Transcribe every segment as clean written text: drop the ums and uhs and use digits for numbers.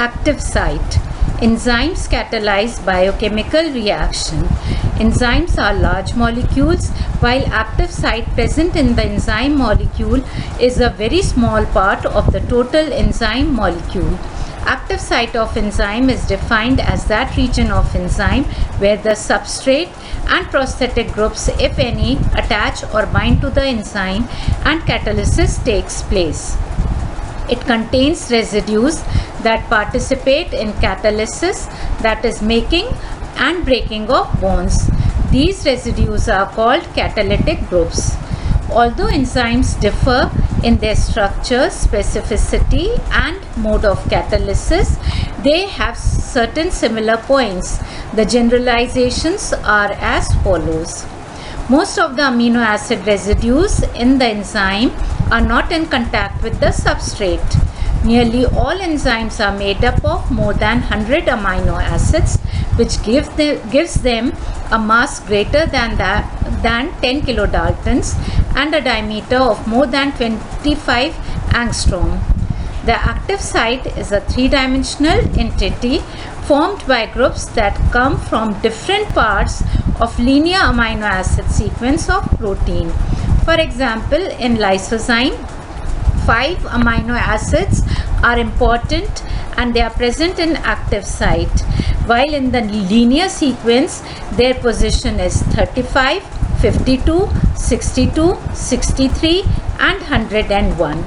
Active site. Enzymes catalyze biochemical reaction. Enzymes are large molecules, while active site present in the enzyme molecule is a very small part of the total enzyme molecule. Active site of enzyme is defined as that region of enzyme where the substrate and prosthetic groups, if any, attach or bind to the enzyme and catalysis takes place. It contains residues that participate in catalysis, that is making and breaking of bonds. These residues are called catalytic groups. Although enzymes differ in their structure, specificity and mode of catalysis, they have certain similar points. The generalizations are as follows. Most of the amino acid residues in the enzyme are not in contact with the substrate. Nearly all enzymes are made up of more than 100 amino acids, which gives them a mass greater than 10 kilodaltons and a diameter of more than 25 angstrom. The active site is a three-dimensional entity formed by groups that come from different parts of linear amino acid sequence of protein. For example, in lysozyme, 5 amino acids are important and they are present in active site, while in the linear sequence their position is 35, 52, 62, 63 and 101.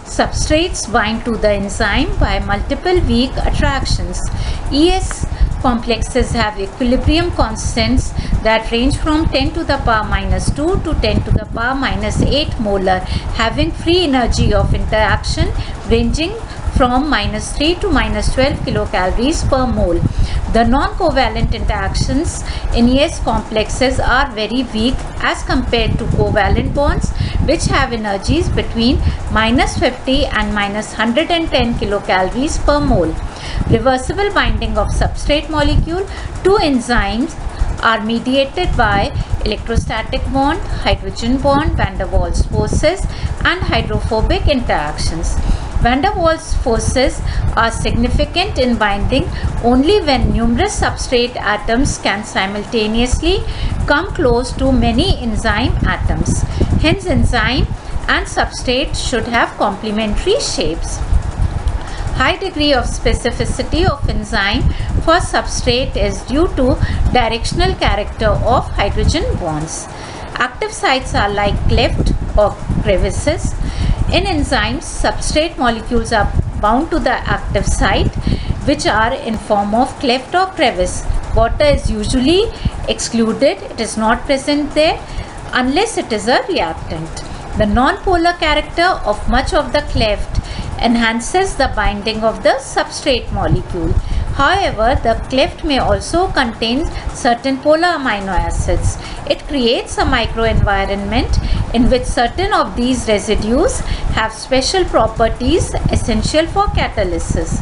Substrates bind to the enzyme by multiple weak attractions. ES complexes have equilibrium constants that range from 10 to the power minus 2 to 10 to the power minus 8 molar, having free energy of interaction ranging from minus 3 to minus 12 kilocalories per mole. The non-covalent interactions in ES complexes are very weak as compared to covalent bonds, which have energies between minus 50 and minus 110 kilocalories per mole. Reversible binding of substrate molecule to enzymes are mediated by electrostatic bond, hydrogen bond, van der Waals forces and hydrophobic interactions. Van der Waals forces are significant in binding only when numerous substrate atoms can simultaneously come close to many enzyme atoms. Hence, enzyme and substrate should have complementary shapes. High degree of specificity of enzyme for substrate is due to directional character of hydrogen bonds. Active sites are like cleft or crevices. In enzymes, substrate molecules are bound to the active site, which are in form of cleft or crevice. Water is usually excluded, it is not present there unless it is a reactant. The non-polar character of much of the cleft enhances the binding of the substrate molecule. However, the cleft may also contain certain polar amino acids. It creates a microenvironment in which certain of these residues have special properties essential for catalysis.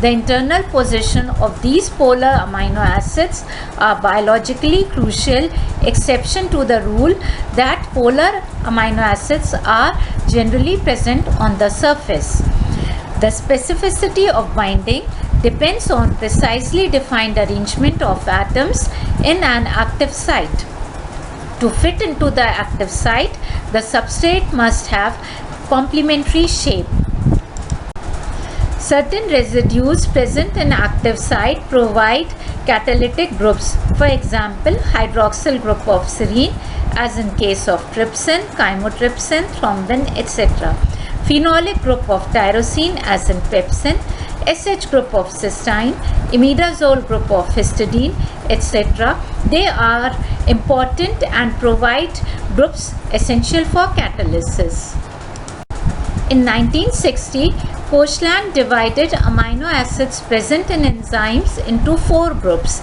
The internal position of these polar amino acids are biologically crucial, exception to the rule that polar amino acids are generally present on the surface. The specificity of binding depends on precisely defined arrangement of atoms in an active site. To fit into the active site, the substrate must have complementary shape. Certain residues present in active site provide catalytic groups. For example, hydroxyl group of serine, as in case of trypsin, chymotrypsin, thrombin, etc. Phenolic group of tyrosine, as in pepsin, SH group of cysteine, imidazole group of histidine, etc. They are important and provide groups essential for catalysis. In 1960, Koshland divided amino acids present in enzymes into 4 groups.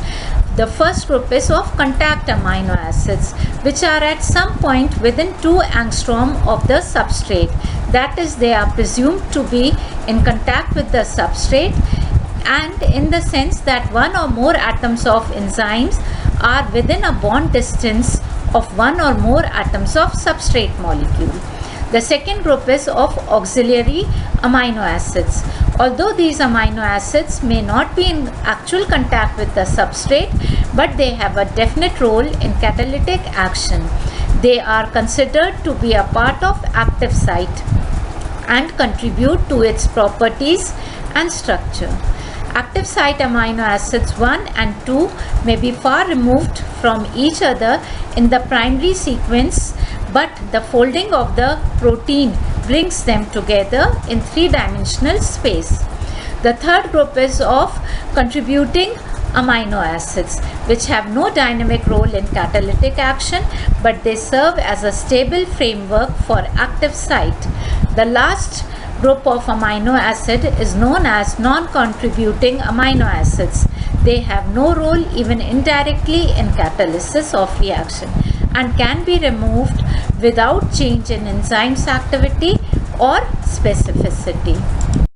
The first group is of contact amino acids, which are at some point within 2 angstrom of the substrate. That is, they are presumed to be in contact with the substrate, and in the sense that one or more atoms of enzymes are within a bond distance of one or more atoms of substrate molecule. The second group is of auxiliary amino acids. Although these amino acids may not be in actual contact with the substrate, but they have a definite role in catalytic action. They are considered to be a part of active site and contribute to its properties and structure. Active site amino acids 1 and 2 may be far removed from each other in the primary sequence, but the folding of the protein brings them together in three-dimensional space. The third group is of contributing amino acids, which have no dynamic role in catalytic action, but they serve as a stable framework for active site. The last group of amino acid is known as non-contributing amino acids. They have no role even indirectly in catalysis of reaction and can be removed without change in enzyme's activity or specificity.